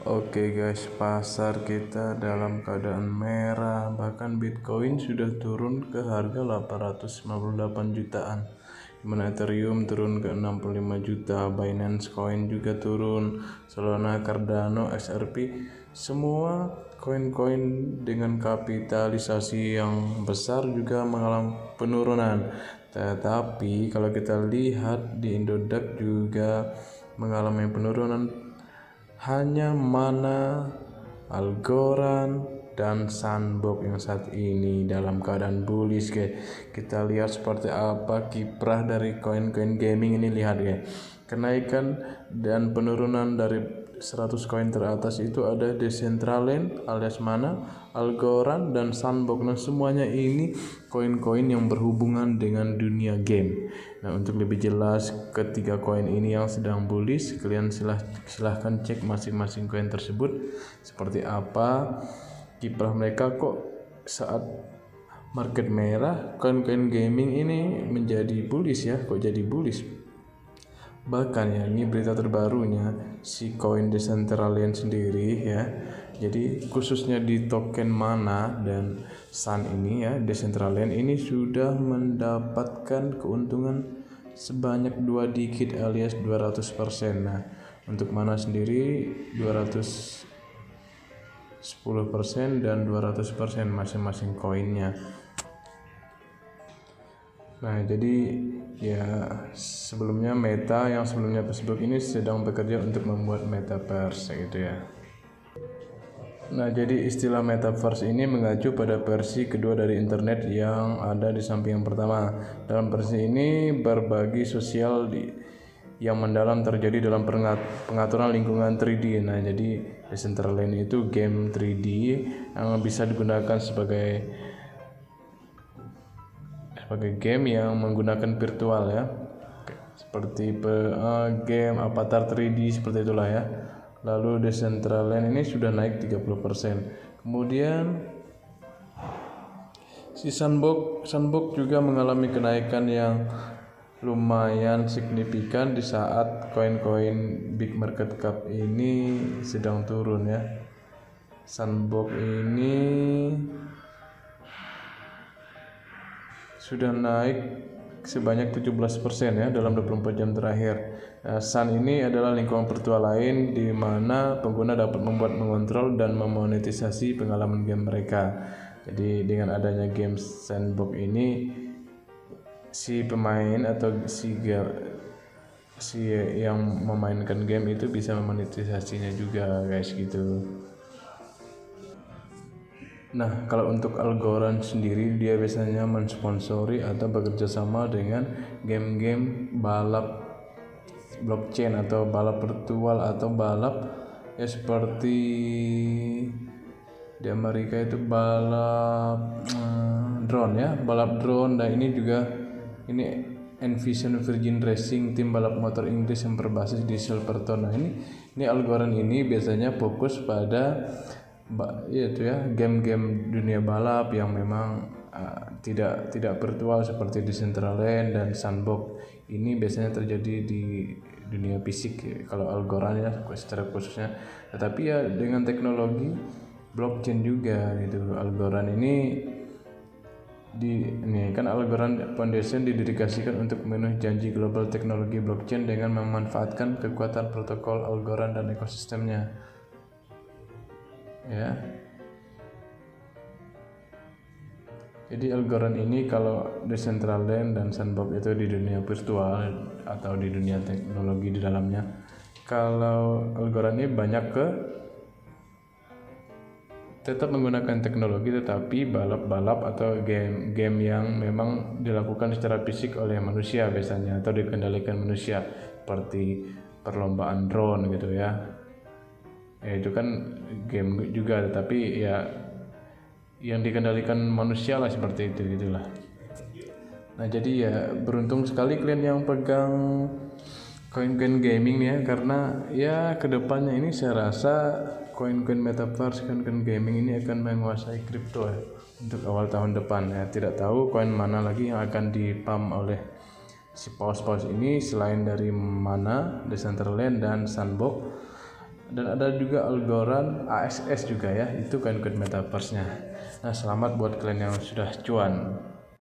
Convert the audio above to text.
Oke guys, pasar kita dalam keadaan merah, bahkan Bitcoin sudah turun ke harga 858 jutaan. Dimana Ethereum turun ke 65 juta, Binance Coin juga turun, Solana, Cardano, XRP, semua koin-koin dengan kapitalisasi yang besar juga mengalami penurunan. Tetapi kalau kita lihat di Indodax juga mengalami penurunan. Hanya Mana, Algorand, dan Sandbox yang saat ini dalam keadaan bullish guys. Kita lihat seperti apa kiprah dari koin-koin gaming ini, lihat guys. Kenaikan dan penurunan dari 100 koin teratas itu ada Decentraland alias Mana, Algorand, dan Sandbox. Nah, semuanya ini koin-koin yang berhubungan dengan dunia game. Nah, untuk lebih jelas ketiga koin ini yang sedang bullish, kalian silahkan cek masing-masing koin tersebut seperti apa kiprah mereka. Kok saat market merah koin-koin gaming ini menjadi bullish ya, kok jadi bullish. Bahkan ya, ini berita terbarunya si koin Decentraland sendiri ya. Jadi khususnya di token Mana dan Sun ini ya, Decentraland ini sudah mendapatkan keuntungan sebanyak 2 digit alias 200%. Nah, untuk Mana sendiri 210% dan 200% masing-masing koinnya. Nah, jadi ya sebelumnya Meta yang sebelumnya Facebook ini sedang bekerja untuk membuat Metaverse gitu ya. Nah, jadi istilah Metaverse ini mengacu pada versi kedua dari internet yang ada di samping yang pertama. Dalam versi ini berbagi sosial yang mendalam terjadi dalam pengaturan lingkungan 3D. Nah, jadi Decentraland itu game 3D yang bisa digunakan sebagai game yang menggunakan virtual ya, seperti game avatar 3D seperti itulah ya. Lalu Decentraland ini sudah naik 30%. Kemudian si Sandbox juga mengalami kenaikan yang lumayan signifikan di saat koin-koin big market cap ini sedang turun ya. Sandbox ini sudah naik sebanyak 17% ya dalam 24 jam terakhir. Sun ini adalah lingkungan virtual lain di mana pengguna dapat membuat, mengontrol, dan memonetisasi pengalaman game mereka. Jadi dengan adanya game Sandbox ini, si pemain atau si yang memainkan game itu bisa memonetisasinya juga guys gitu. Nah, kalau untuk Algorand sendiri, dia biasanya mensponsori atau bekerja sama dengan game-game balap blockchain atau balap virtual atau balap ya, seperti di Amerika itu balap drone ya, balap drone. Dan ini juga ini Envision Virgin Racing, tim balap motor Inggris yang berbasis di Silverstone. Nah, ini Algorand ini biasanya fokus pada itu ya, game-game dunia balap yang memang tidak virtual seperti Decentraland dan Sandbox. Ini biasanya terjadi di dunia fisik ya, kalau Algorand ya secara khususnya. Tetapi ya dengan teknologi blockchain juga gitu. Algorand ini kan Algorand Foundation didedikasikan untuk memenuhi janji global teknologi blockchain dengan memanfaatkan kekuatan protokol Algorand dan ekosistemnya. Ya. Jadi Algorand ini, kalau Decentraland dan Sandbox itu di dunia virtual atau di dunia teknologi di dalamnya. Kalau Algorand ini banyak tetap menggunakan teknologi, tetapi balap-balap atau game yang memang dilakukan secara fisik oleh manusia biasanya atau dikendalikan manusia, seperti perlombaan drone gitu ya. Itu kan game juga, tetapi ya yang dikendalikan manusia lah, seperti itu gitulah. Nah, jadi ya beruntung sekali kalian yang pegang koin-koin gaming ya, karena ya kedepannya ini saya rasa koin-koin metaverse, koin-koin gaming ini akan menguasai kripto ya untuk awal tahun depan ya. Tidak tahu koin mana lagi yang akan dipump oleh si paus-paus ini selain dari Mana, Decentraland, dan Sandbox. Dan ada juga Algorand AXS juga ya, itu koin-koin metaverse-nya. Nah, selamat buat kalian yang sudah cuan.